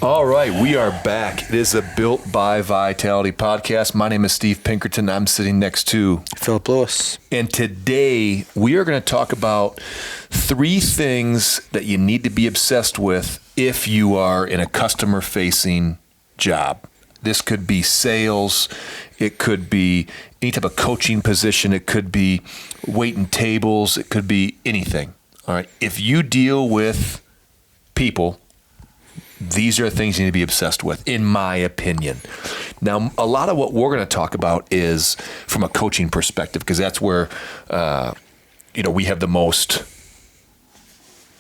All right, we are back. It is a Built by Vitality podcast. My name is Steve Pinkerton. I'm sitting next to Philip Lewis. And today we are going to talk about 3 things that you need to be obsessed with if you are in a customer-facing job. This could be sales. It could be any type of coaching position. It could be waiting tables. It could be anything. All right. If you deal with people, these are things you need to be obsessed with, in my opinion. Now, a lot of what we're going to talk about is from a coaching perspective, because that's where, we have the most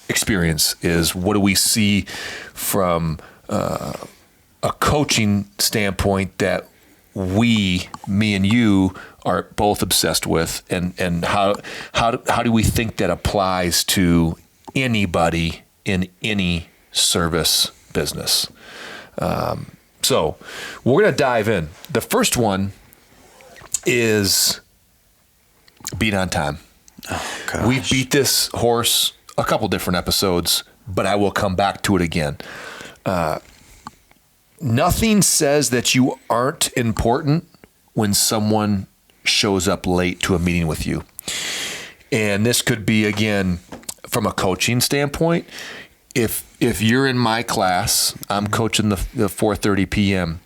experience. Is what do we see from a coaching standpoint that me and you are both obsessed with, and how do we think that applies to anybody in any service business? So we're going to dive in. The first one is being on time. Oh, gosh. We beat this horse a couple different episodes, but I will come back to it again. Nothing says that you aren't important when someone shows up late to a meeting with you. And this could be, again, from a coaching standpoint. If you're in my class, I'm coaching the 4:30 p.m.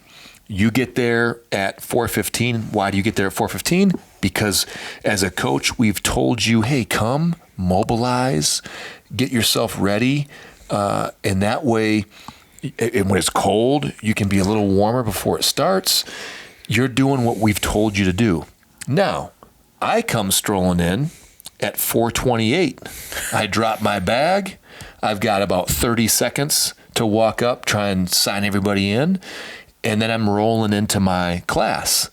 You get there at 4:15. Why do you get there at 4:15? Because as a coach, we've told you, hey, come, mobilize, get yourself ready. And that way, and when it's cold, you can be a little warmer before it starts. You're doing what we've told you to do. Now, I come strolling in at 4:28. I drop my bag. I've got about 30 seconds to walk up, try and sign everybody in, and then I'm rolling into my class.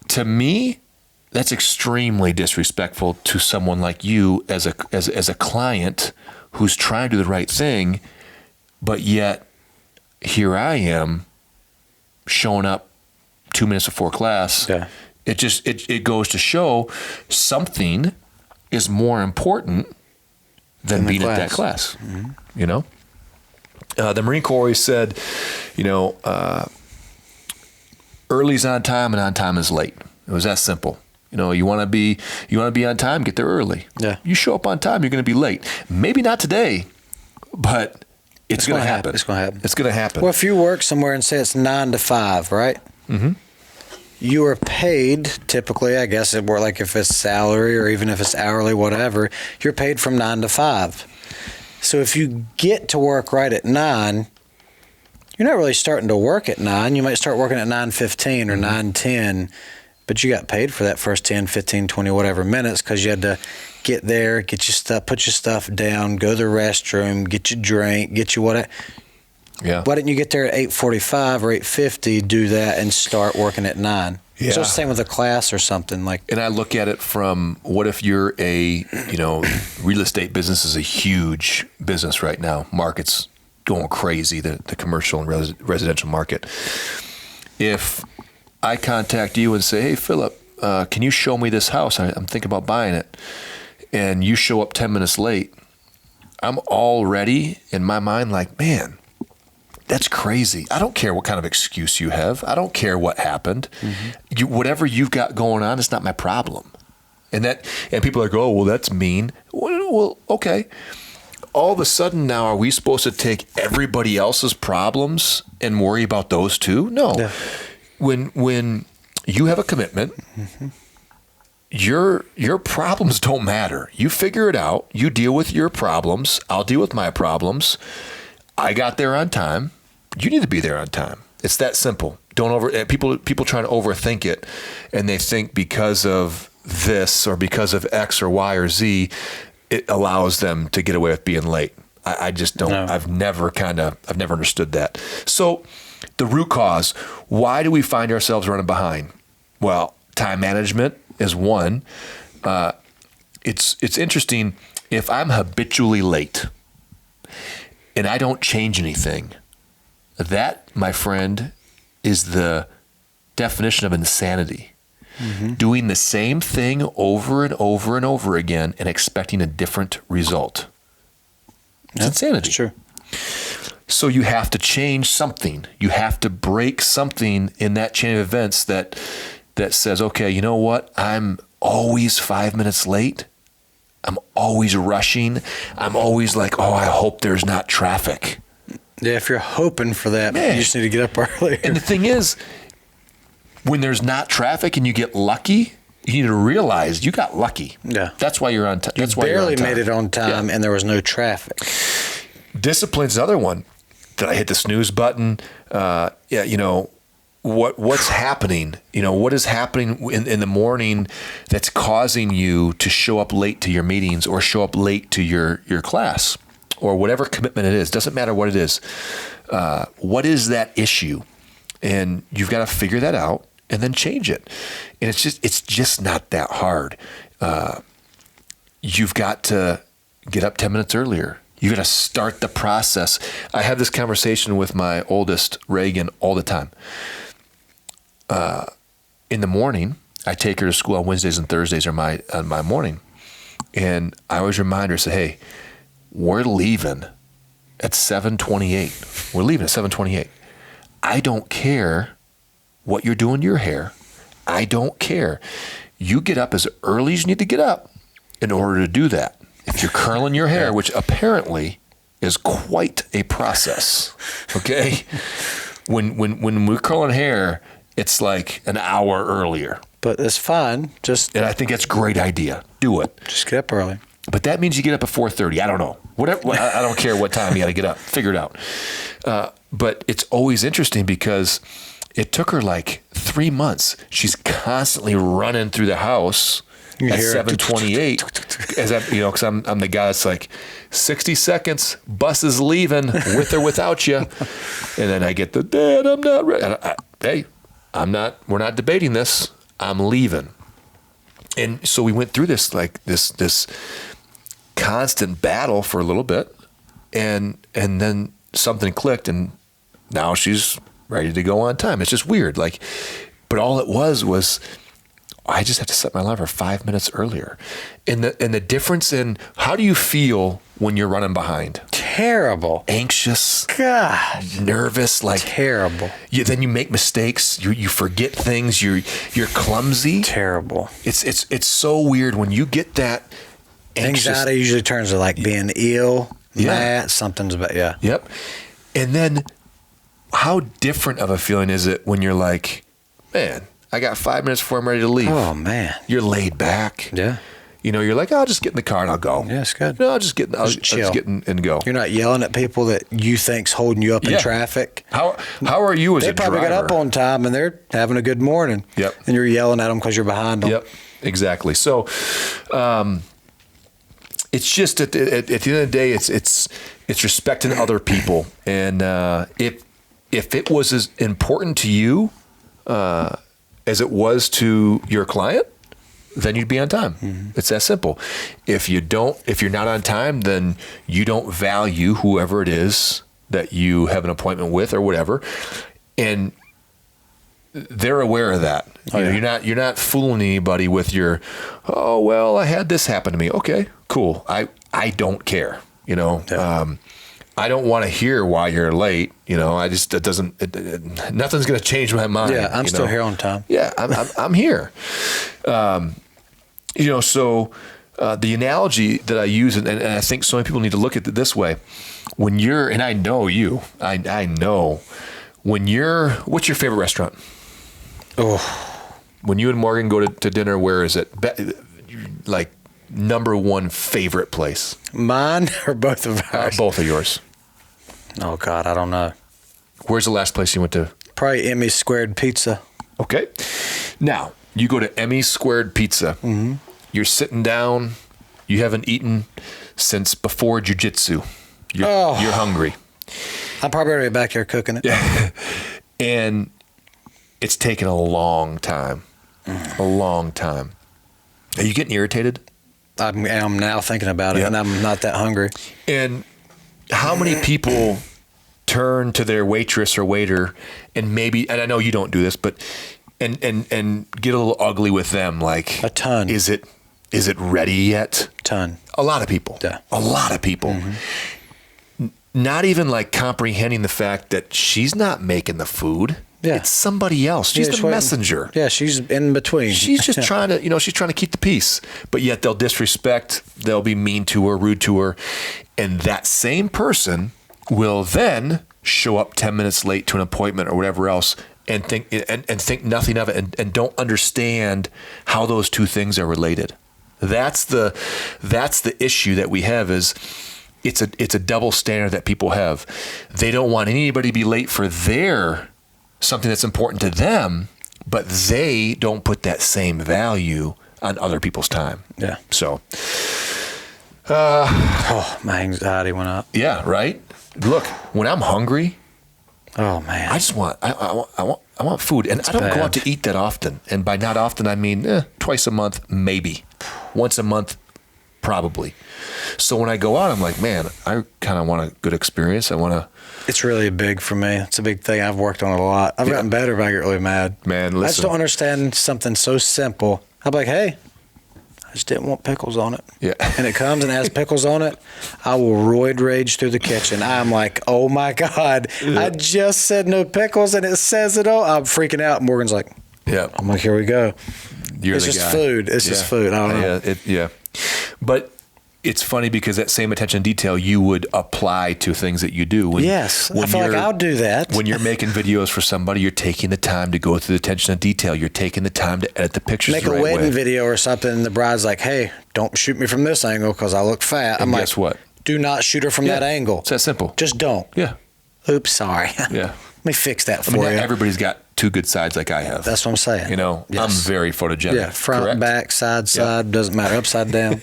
To me, that's extremely disrespectful to someone like you as a client who's trying to do the right thing, but yet here I am showing up 2 minutes before class. Yeah. It goes to show something is more important than being at that class. Mm-hmm. The Marine Corps always said, early's on time and on time is late. It was that simple. You want to be on time, get there early. Yeah. You show up on time, you're going to be late. Maybe not today, but it's going to happen. It's going to happen. It's going to happen. Well, if you work somewhere and say it's 9 to 5, right? Mm-hmm. You are paid typically, I guess, more like if it's salary or even if it's hourly, whatever, you're paid from 9 to 5. So if you get to work right at 9, you're not really starting to work at 9. You might start working at 9:15 or 9:10, but you got paid for that first 10, 15, 20, whatever minutes because you had to get there, get your stuff, put your stuff down, go to the restroom, get your drink, get your whatever. Yeah. Why didn't you get there at 8:45 or 8:50, do that, and start working at 9? Yeah. So it's the same with a class or something like. And I look at it from what if you're real estate business is a huge business right now. Market's going crazy, the commercial and residential market. If I contact you and say, hey, Philip, can you show me this house? I'm thinking about buying it. And you show up 10 minutes late. I'm already in my mind like, man, that's crazy. I don't care what kind of excuse you have. I don't care what happened. Mm-hmm. Whatever you've got going on, it's not my problem. And people are like, oh, well, that's mean. Well, okay. All of a sudden now, are we supposed to take everybody else's problems and worry about those too? No. Yeah. When you have a commitment, mm-hmm. your problems don't matter. You figure it out. You deal with your problems. I'll deal with my problems. I got there on time. You need to be there on time. It's that simple. People try to overthink it, and they think because of this or because of X or Y or Z, it allows them to get away with being late. I just don't. No. I've never understood that. So the root cause, why do we find ourselves running behind? Well, time management is one. It's interesting. If I'm habitually late and I don't change anything, that, my friend, is the definition of insanity. Mm-hmm. Doing the same thing over and over and over again and expecting a different result. It's insanity. That's true. So you have to change something. You have to break something in that chain of events that says, okay, you know what? I'm always 5 minutes late. I'm always rushing. I'm always like, oh, I hope there's not traffic. Yeah, if you're hoping for that, Man. you just need to get up earlier. And the thing is, when there's not traffic and you get lucky, you need to realize you got lucky. Yeah. That's why you're on time. You barely made it on time, and there was no traffic. Discipline's another one. Did I hit the snooze button? What's happening? What is happening in the morning that's causing you to show up late to your meetings or show up late to your class or whatever commitment it is? Doesn't matter what it is. What is that issue? And you've got to figure that out and then change it. And it's just not that hard. You've got to get up 10 minutes earlier. You got to start the process. I have this conversation with my oldest, Reagan, all the time. In the morning, I take her to school on Wednesdays and Thursdays on my morning. And I always remind her, say, hey, we're leaving at 7:28. We're leaving at 7:28. I don't care what you're doing to your hair. I don't care. You get up as early as you need to get up in order to do that. If you're curling your hair, which apparently is quite a process, okay? When we're curling hair, it's like an hour earlier. But it's fine. And I think that's a great idea. Do it. Just get up early. But that means you get up at 4:30. I don't know. Whatever. I don't care what time you got to get up. Figure it out. But it's always interesting because it took her like 3 months. She's constantly running through the house at 7:28. Because I'm the guy that's like 60 seconds. Bus is leaving with or without you. And then I get the Dad, I'm not ready. Hey, we're not debating this. I'm leaving. And so we went through this constant battle for a little bit, and then something clicked, and now she's ready to go on time. It's just weird. But all it was I just have to set my alarm for 5 minutes earlier. And the difference in how do you feel when you're running behind? Terrible. Anxious. God. Nervous. Terrible. Then you make mistakes. You forget things. You're clumsy. Terrible. It's so weird when you get that anxious. Anxiety usually turns to being ill, mad, something's about, yeah. Yep. And then how different of a feeling is it when you're like, man, I got 5 minutes before I'm ready to leave. Oh, man. You're laid back. Yeah. You're like, I'll just get in the car and I'll go. Yeah, it's good. No, I'll just get in and go. You're not yelling at people that you think's holding you up in traffic. How are you as a driver? They probably got up on time and they're having a good morning. Yep. And you're yelling at them because you're behind them. Yep, exactly. So it's just at the end of the day, it's respecting other people. And if it was as important to you as it was to your client, then you'd be on time. Mm-hmm. It's that simple. If you're not on time, then you don't value whoever it is that you have an appointment with or whatever. And they're aware of that. You're not fooling anybody with your, oh, well, I had this happen to me. Okay, cool. I don't care. I don't want to hear why you're late. Nothing's going to change my mind. Yeah, I'm still here on time. Yeah, I'm here. So the analogy that I use, and I think so many people need to look at it this way. When you're, and I know you, I know, what's your favorite restaurant? Oh. When you and Morgan go to dinner, where is it? Number one favorite place? Mine or both of ours? Both of yours. Oh, God, I don't know. Where's the last place you went to? Probably Emmy's Squared Pizza. Okay. Now, you go to Emmy's Squared Pizza. Mm-hmm. You're sitting down. You haven't eaten since before jiu-jitsu. You're hungry. I'm probably already back here cooking it. Yeah. And it's taken a long time. A long time. Are you getting irritated? I am now thinking about it, and I'm not that hungry. And how many people turn to their waitress or waiter and I know you don't do this, but and get a little ugly with them, like a ton. Is it ready yet? Ton. A lot of people. Yeah. A lot of people. Mm-hmm. not even like comprehending the fact that she's not making the food. Yeah. It's somebody else. She's Yeah, the messenger. Yeah, she's in between. She's just trying to, she's trying to keep the peace. But yet they'll disrespect, they'll be mean to her, rude to her. And that same person will then show up 10 minutes late to an appointment or whatever else and think think nothing of it and don't understand how those two things are related. That's the issue that we have is it's a double standard that people have. They don't want anybody to be late for something that's important to them, but they don't put that same value on other people's time. Yeah. So, my anxiety went up. yeah, right. Look, when I'm hungry, Oh man. I just want I want food, and I don't go out to eat that often. And by not often, I mean twice a month, maybe once a month, probably. So when I go out, I'm like, man, I kind of want a good experience. I want to. It's really big for me. It's a big thing. I've worked on it a lot. I've gotten better, but I get really mad. Man, listen. I just don't understand something so simple. I'm like, hey, I just didn't want pickles on it. Yeah. And it comes and has pickles on it. I will roid rage through the kitchen. I'm like, oh my God, I just said no pickles and it says it all. I'm freaking out. Morgan's like, Yeah. I'm like, here we go. You're It's the just guy. food. It's just food. I don't know. Yeah. But it's funny because that same attention to detail you would apply to things that you do. Yes. I feel like you're- I'll do that. When you're making videos for somebody, you're taking the time to go through the attention to detail. You're taking the time to edit the pictures Make the a right wedding way. video or something, and the bride's like, hey, don't shoot me from this angle because I look fat. And I'm guess like, what? do not shoot her from that angle. It's that simple. Just don't. Yeah. Oops, sorry. Yeah. Let me fix that I for mean, you. not everybody's got two good sides like I have. That's what I'm saying. I'm Yes. very photogenic. Yeah, front, correct? back, side, doesn't matter. Upside down.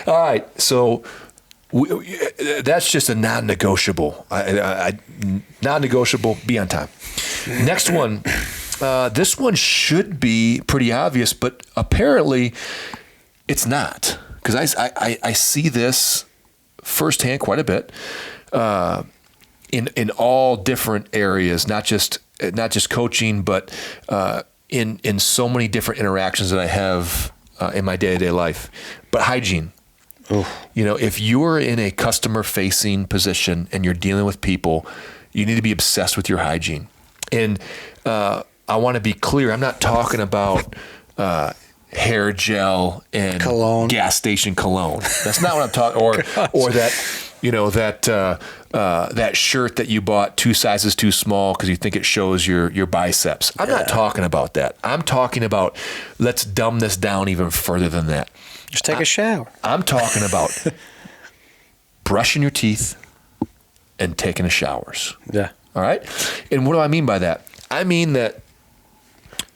All right, so that's just a non-negotiable. Non-negotiable. Be on time. Next one. This one should be pretty obvious, but apparently it's not, because I see this firsthand quite a bit in all different areas, not just coaching, but in so many different interactions that I have in my day-to-day life. But hygiene. Oof. If you're in a customer-facing position and you're dealing with people, you need to be obsessed with your hygiene. And I want to be clear. I'm not talking about hair gel and Cologne. gas station cologne. That's not what I'm talking. Or that that shirt that you bought 2 sizes too small because you think it shows your biceps. I'm not talking about that. I'm talking about let's dumb this down even further than that. Just take a shower. I'm talking about brushing your teeth and taking a showers. Yeah. All right? And what do I mean by that? I mean that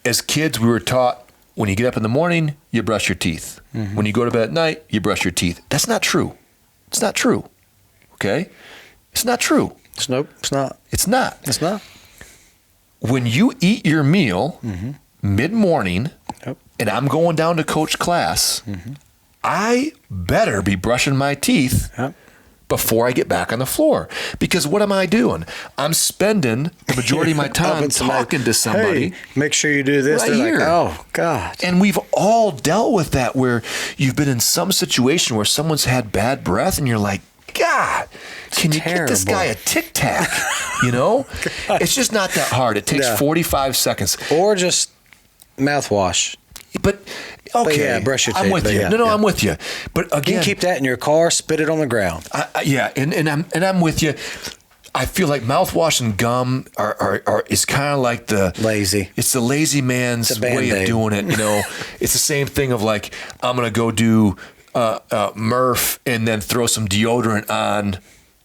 as kids, we were taught when you get up in the morning, you brush your teeth. Mm-hmm. When you go to bed at night, you brush your teeth. That's not true. It's not true. Okay? It's not true. Nope, it's not. It's not. It's not. When you eat your meal mid-morning, Yep. and I'm going down to coach class, I better be brushing my teeth Yep. before I get back on the floor. Because what am I doing? I'm spending the majority of my time talking to somebody. Hey, make sure you do this. Right They're here. like, oh, God. And we've all dealt with that where you've been in some situation where someone's had bad breath and you're like, God, can you get this guy a Tic Tac? It's just not that hard. It takes 45 seconds. Or just mouthwash. But okay, yeah, brush your teeth. I'm with you. Yeah, No, yeah. I'm with you. But You again, can keep that in your car, spit it on the ground. and I'm with you. I feel like mouthwash and gum is kind of like the Lazy. It's the lazy man's It's a way of Band-Aid. doing it. It's the same thing of like I'm gonna go do Murph and then throw some deodorant on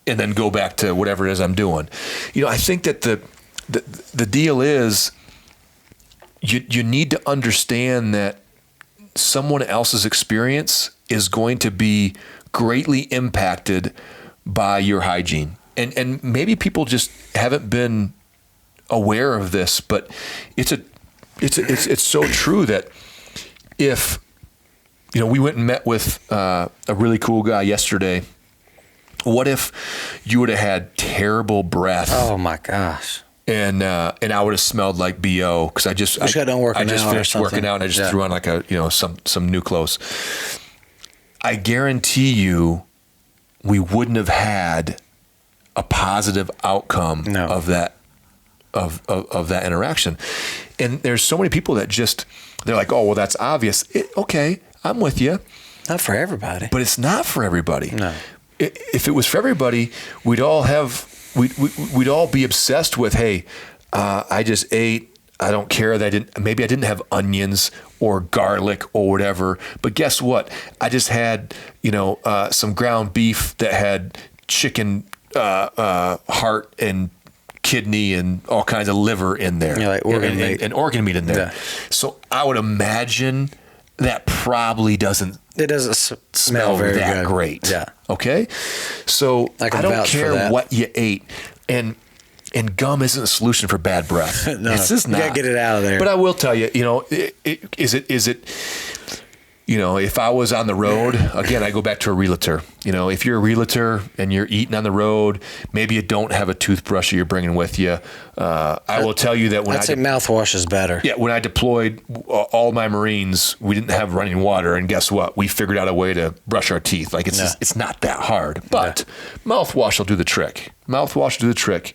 and then go back to whatever it is I'm doing. I think that the deal is you need to understand that someone else's experience is going to be greatly impacted by your hygiene. And maybe people just haven't been aware of this, but it's so true that if we went and met with a really cool guy yesterday. What if you would have had terrible breath? Oh, my gosh. And I would have smelled like BO because I just got done working I just out or finished working something. out and I just Yeah. threw on like some new clothes. I guarantee you, we wouldn't have had a positive outcome No. of that of that interaction. And there's so many people that just, they're like, oh, well, that's obvious. Okay, I'm with you. Not for everybody. But it's not for everybody. No. If it was for everybody, we'd all be obsessed with, hey, I just ate. I don't care that maybe I didn't have onions or garlic or whatever. But guess what? I just had, some ground beef that had chicken heart and kidney and all kinds of liver in there. Yeah, like organ meat. And organ meat in there. Yeah. So I would imagine that probably doesn't It doesn't smell very that good. great. Yeah. Okay. So I can don't vouch for care that. what you ate, and gum isn't a solution for bad breath. No, It's just you not. gotta get it out of there. But I will tell you, is it. If I was on the road, again, I go back to a realtor. If you're a realtor and you're eating on the road, maybe you don't have a toothbrush that you're bringing with you. I will tell you that I'd say mouthwash is better. yeah, when I deployed all my Marines, we didn't have running water, and guess what? We figured out a way to brush our teeth. Like it's not that hard, but mouthwash will do the trick. Mouthwash will do the trick.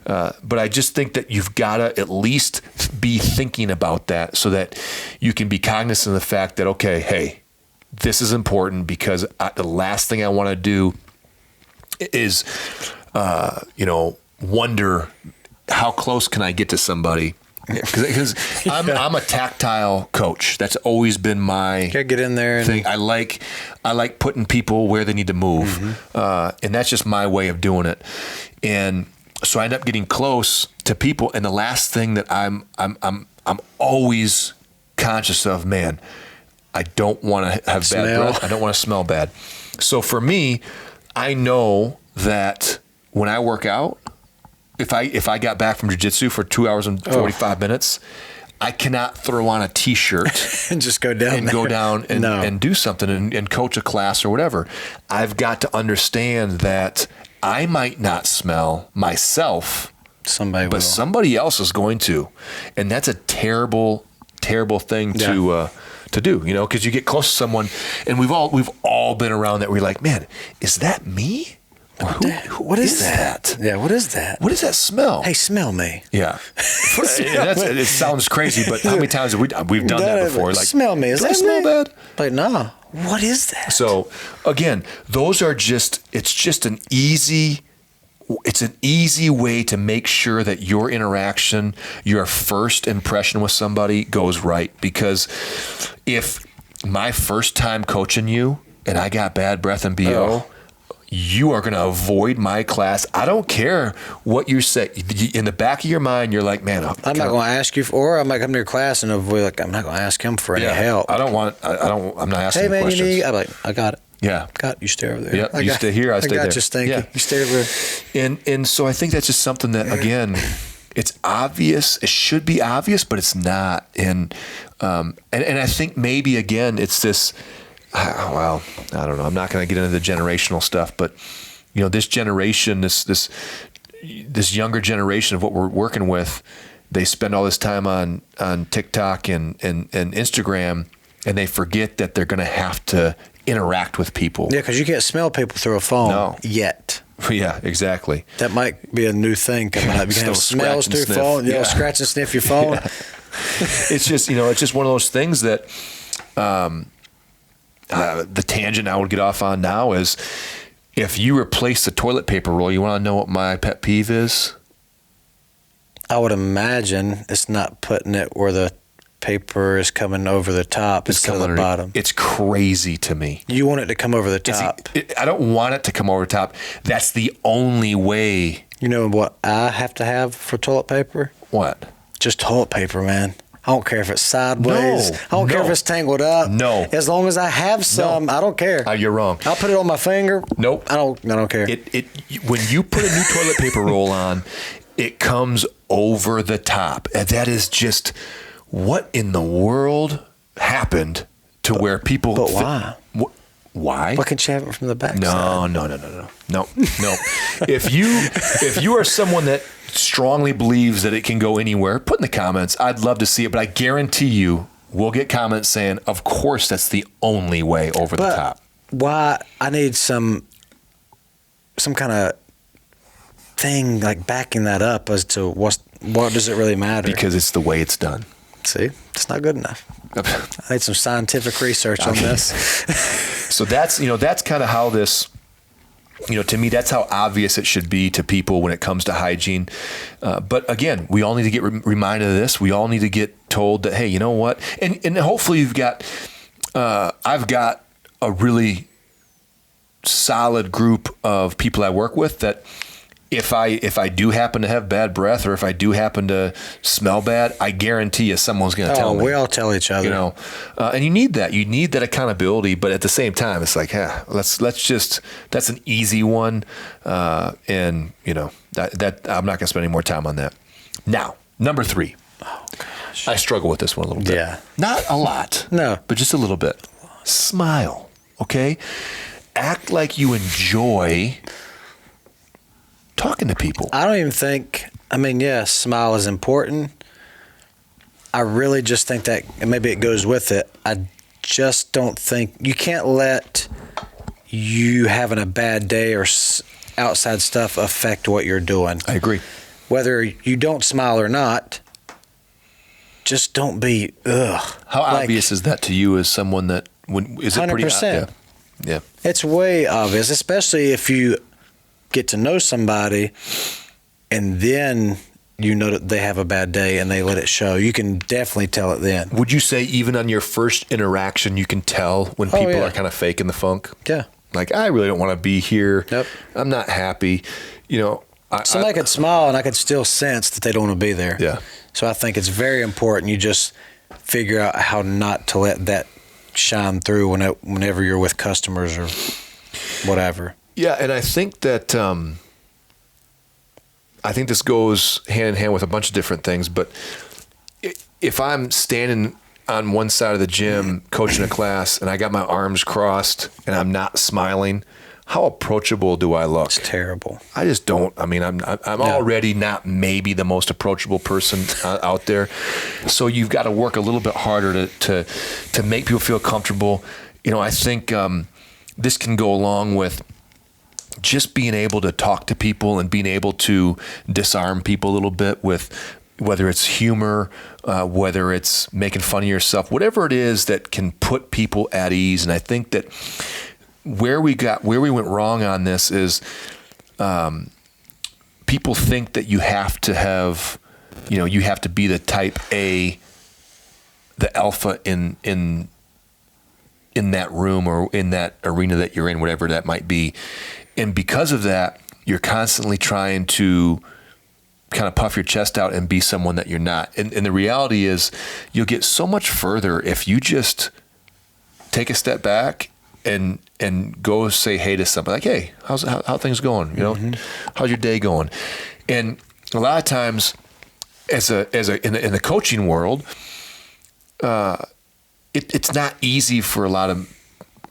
But I just think that you've got to at least be thinking about that so that you can be cognizant of the fact that, okay, hey, this is important because the last thing I want to do is, wonder how close can I get to somebody? Because I'm a tactile coach. That's always been my Gotta get in there and thing. I like putting people where they need to move, and that's just my way of doing it. And so I end up getting close to people. And the last thing that I'm always conscious of, man, I don't want to have bad breath. I don't want to smell bad. So for me, I know that when I work out, if I got back from jiu-jitsu for 2 hours and 45 minutes, I cannot throw on a T-shirt and just go down and there. go down and do something and coach a class or whatever. I've got to understand that I might not smell myself, Somebody but will. somebody else is going to, and that's a terrible, terrible thing to do. Because you get close to someone, and we've all been around that. We're like, man, is that me? What is that? Yeah, what is that? What does that smell? Hey, smell me. Yeah, it sounds crazy, but how many times have we've done that before? Like, smell me. Is do I that smell me? bad? Like, no. What is that? So again, it's just an easy way to make sure that your interaction, your first impression with somebody goes right. Because if my first time coaching you and I got bad breath and BO, you are going to avoid my class. I don't care what you say. In the back of your mind, you're like, man, I'm not going to ask you, or I might come to your class and avoid. Like, I'm not going to ask him for any help. I'm not asking hey man, questions. you need? I'm like, I got it. Yeah. Got it. You stay over there. Yep. You stay here. I stay there. I got you, Stinky. Yeah. You stay over there. And so I think that's just something that, again, it's obvious. It should be obvious, but it's not. And I think maybe, again, it's this, well, I don't know. I'm not going to get into the generational stuff, but this generation, this younger generation of what we're working with, they spend all this time on TikTok and Instagram, and they forget that they're going to have to interact with people. Yeah, because you can't smell people through a phone yet. Yeah, exactly. That might be a new thing coming up. You can have Still smells scratch and through sniff. phone. Yeah. Scratch and sniff your phone. Yeah. It's just one of those things that the tangent I would get off on now is, if you replace the toilet paper roll, you want to know what my pet peeve is? I would imagine it's not putting it where the paper is coming over the top. It's coming to the bottom. It's crazy to me. You want it to come over the top. I don't want it to come over the top. That's the only way. You know what I have to have for toilet paper? What? Just toilet paper, man. I don't care if it's sideways. No, I don't care if it's tangled up. No. As long as I have some, I don't care. You're wrong. I'll put it on my finger. Nope. I don't care. When you put a new toilet paper roll on, it comes over the top. And that is just, what in the world happened to where people... But why? Why? Why can't you have it from the back No. side? If you are someone that strongly believes that it can go anywhere, put in the comments. I'd love to see it, but I guarantee you we'll get comments saying, of course, that's the only way over the top. Why? I need some kind of thing like backing that up as to what does it really matter? Because it's the way it's done. See, it's not good enough. I need some scientific research on this. So that's kind of how this, to me, that's how obvious it should be to people when it comes to hygiene. But again, we all need to get reminded of this. We all need to get told that, hey, you know what? And hopefully I've got a really solid group of people I work with that if I do happen to have bad breath or if I do happen to smell bad, I guarantee you someone's going to tell me. We all tell each other. And you need that. You need that accountability. But at the same time, it's like, let's just, that's an easy one. And that I'm not going to spend any more time on that. Now, number 3. Oh, gosh. I struggle with this one a little bit. Yeah. Not a lot. No. But just a little bit. Smile. Okay? Act like you enjoy talking to people. I don't even think, smile is important. I really just think that, and maybe it goes with it, I just don't think, you can't let you having a bad day or outside stuff affect what you're doing. I agree. Whether you don't smile or not, just don't be, How obvious is that to you as someone that, is it 100%. pretty? Yeah. It's way obvious, especially if you get to know somebody and then you know that they have a bad day and they let it show. You can definitely tell it then. Would you say even on your first interaction, you can tell when people are kind of faking the funk? Yeah. Like, I really don't want to be here. Yep. I'm not happy. Somebody could smile and I could still sense that they don't want to be there. Yeah. So I think it's very important you just figure out how not to let that shine through whenever you're with customers or whatever. Yeah, and I think that I think this goes hand in hand with a bunch of different things. But if I'm standing on one side of the gym coaching a class and I got my arms crossed and I'm not smiling, how approachable do I look? It's terrible. I just don't. I'm already not maybe the most approachable person out there. So you've got to work a little bit harder to make people feel comfortable. I think this can go along with just being able to talk to people and being able to disarm people a little bit with whether it's humor, whether it's making fun of yourself, whatever it is that can put people at ease. And I think that where we went wrong on this is people think that you have to have, you have to be the type A, the alpha in that room or in that arena that you're in, whatever that might be. And because of that, you're constantly trying to kind of puff your chest out and be someone that you're not. And the reality is you'll get so much further if you just take a step back and go say hey to somebody, like, hey, how things going? How's your day going? And a lot of times in the coaching world, it's not easy for a lot of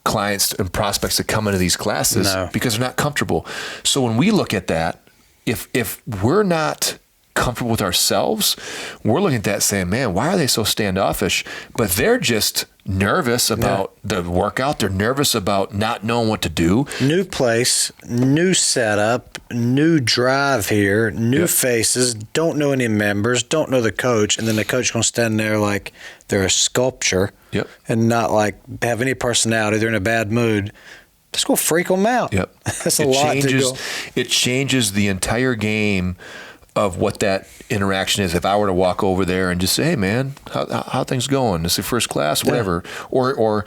clients and prospects to come into these classes because they're not comfortable. So when we look at that, if we're not comfortable with ourselves, we're looking at that saying, man, why are they so standoffish? But they're just nervous about the workout. They're nervous about not knowing what to do. New place, new setup, new drive here, new faces, don't know any members, don't know the coach, and then the coach going to stand there like they're a sculpture and not like have any personality. They're in a bad mood. Just go freak them out. Yep. That's a lot to go. It changes the entire game of what that interaction is. If I were to walk over there and just say, hey man, how things going? This is your first class, whatever. Or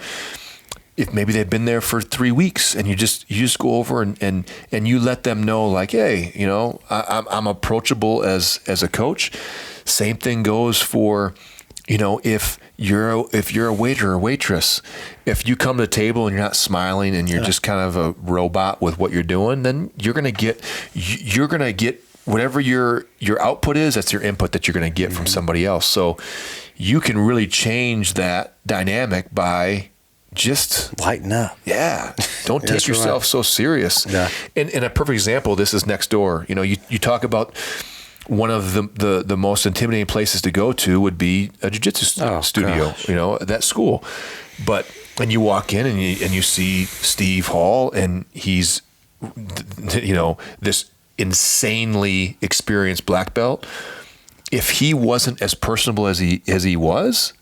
if maybe they've been there for 3 weeks and you just go over and you let them know like, hey, I'm approachable as a coach. Same thing goes for, if you're a waiter or waitress, if you come to the table and you're not smiling and you're just kind of a robot with what you're doing, then you're going to get whatever your output is, that's your input that you're going to get from somebody else. So you can really change that dynamic by just lighten up. Yeah. Don't take yourself so serious. Yeah. And a perfect example, this is next door. You talk about one of the most intimidating places to go to would be a jiu-jitsu studio, gosh. That school. But when you walk in and you see Steve Hall and he's, this insanely experienced black belt, if he wasn't as personable as he was,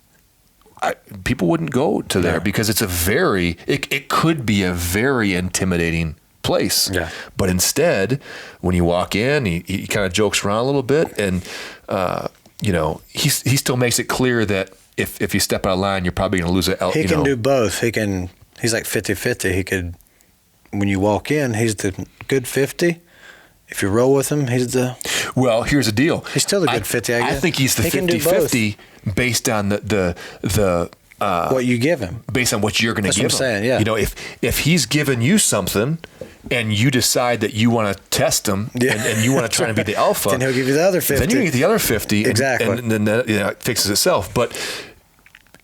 people wouldn't go to there because it's it could be a very intimidating place. Yeah. But instead, when you walk in, he kind of jokes around a little bit, and he still makes it clear that if you step out of line, you're probably going to lose it. He can do both. He's like 50-50. He could, when you walk in, he's the good 50. If you roll with him, he's the... Well, here's the deal. He's still the good 50, I guess. I think he's the 50-50 based on the what you give him. Based on what you're going to give him. That's what I'm saying, yeah. If he's given you something and you decide that you want to test him and you want to try to be the alpha, then he'll give you the other 50. Then you get the other 50. Exactly. And then it fixes itself. But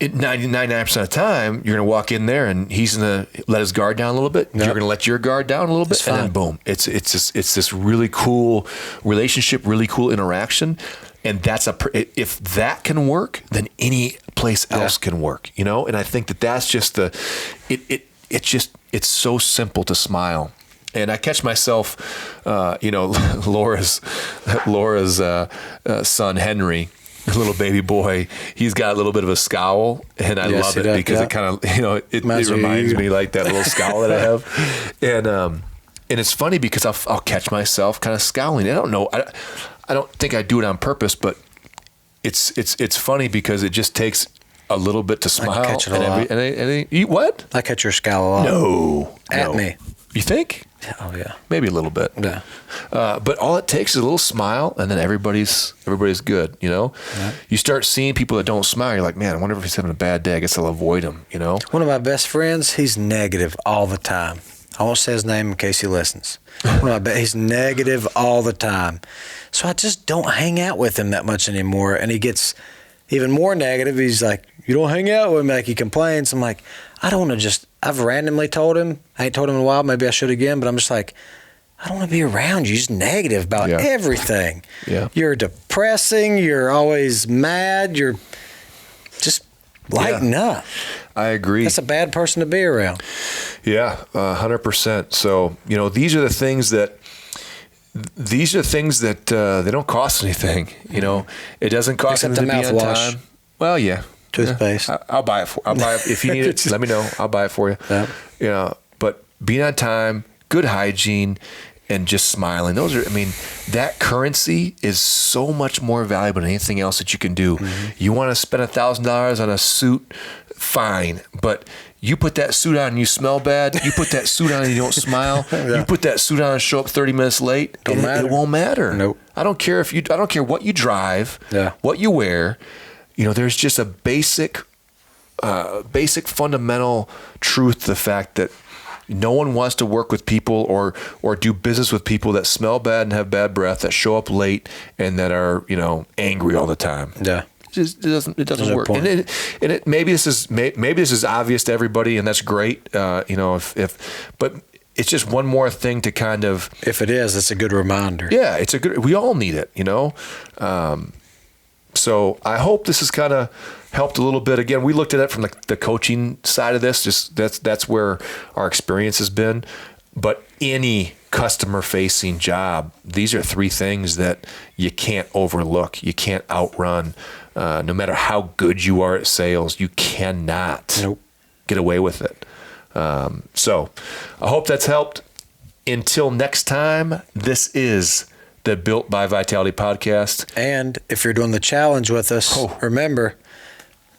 99% of the time, you're going to walk in there and he's going to let his guard down a little bit. Yep. You're going to let your guard down a little bit. And then boom. It's this really cool relationship, really cool interaction. And if that can work, then any place else can work, And I think that's just it's so simple to smile. And I catch myself, Laura's son, Henry, little baby boy, he's got a little bit of a scowl, and I love it because it kind of, it reminds me like that little scowl that I have. And it's funny because I'll catch myself kind of scowling. I don't know. I don't think I do it on purpose, but it's funny because it just takes a little bit to smile. I catch it a lot. What? I catch your scowl a lot. No. At me. You think? Oh yeah. Maybe a little bit. Yeah. But all it takes is a little smile, and then everybody's good. Yeah. You start seeing people that don't smile. You're like, man, I wonder if he's having a bad day. I guess I'll avoid him. One of my best friends, he's negative all the time. I won't say his name in case he listens. He's negative all the time. So I just don't hang out with him that much anymore. And he gets even more negative. He's like, you don't hang out with me. Like, he complains. I'm like, I don't want to I've randomly told him. I ain't told him in a while. Maybe I should again. But I'm just like, I don't want to be around you. You're just negative about everything. Yeah. You're depressing. You're always mad. You're just lighten up. I agree. That's a bad person to be around. Yeah, 100%. So, these are the things that they don't cost anything. It doesn't cost anything to be on time. Well, yeah. Toothpaste. I'll buy it if you need it. Let me know. I'll buy it for you. Yeah. But being on time, good hygiene, and just smiling. That currency is so much more valuable than anything else that you can do. Mm-hmm. You want to spend $1,000 on a suit, fine. But you put that suit on and you smell bad. You put that suit on and you don't smile. You put that suit on and show up 30 minutes late. It won't matter. Nope. I don't care what you drive, what you wear. There's just a basic fundamental truth to the fact that no one wants to work with people or do business with people that smell bad and have bad breath, that show up late and that are, angry all the time. Yeah. It doesn't work. And maybe this is obvious to everybody, and that's great. But it's just one more thing to kind of. If it is, it's a good reminder. Yeah, we all need it, So I hope this has kind of helped a little bit. Again, we looked at it from the coaching side of this. Just that's where our experience has been. But any customer-facing job, these are three things that you can't overlook. You can't outrun. No matter how good you are at sales, you cannot get away with it. So I hope that's helped. Until next time, this is the Built by Vitality podcast. And if you're doing the challenge with us, remember,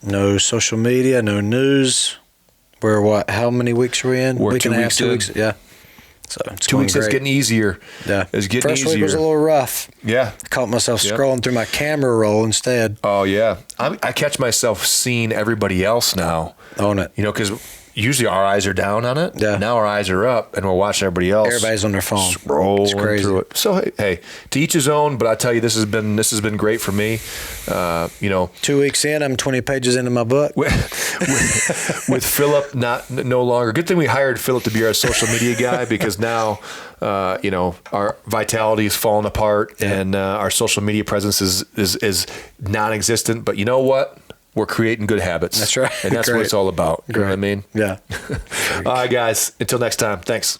no social media, no news. We're how many weeks are we in? We're 2 weeks. 2 weeks. Yeah. So it's 2 weeks. Great. It's getting easier. Yeah. It's getting First easier. week was a little rough. Yeah. I caught myself scrolling through my camera roll instead. Oh yeah. I catch myself seeing everybody else now. Own it. Because usually our eyes are down on it. Yeah. Now our eyes are up, and we're watching everybody else. Everybody's on their phone. Scrolling through it. So hey, to each his own. But I tell you, this has been great for me. 2 weeks in, I'm 20 pages into my book. With Philip no longer. Good thing we hired Philip to be our social media guy, because now our vitality is falling apart, and our social media presence is non-existent. But you know what? We're creating good habits. That's right. And that's what it's all about. You know what I mean? Yeah. All right, guys. Until next time. Thanks.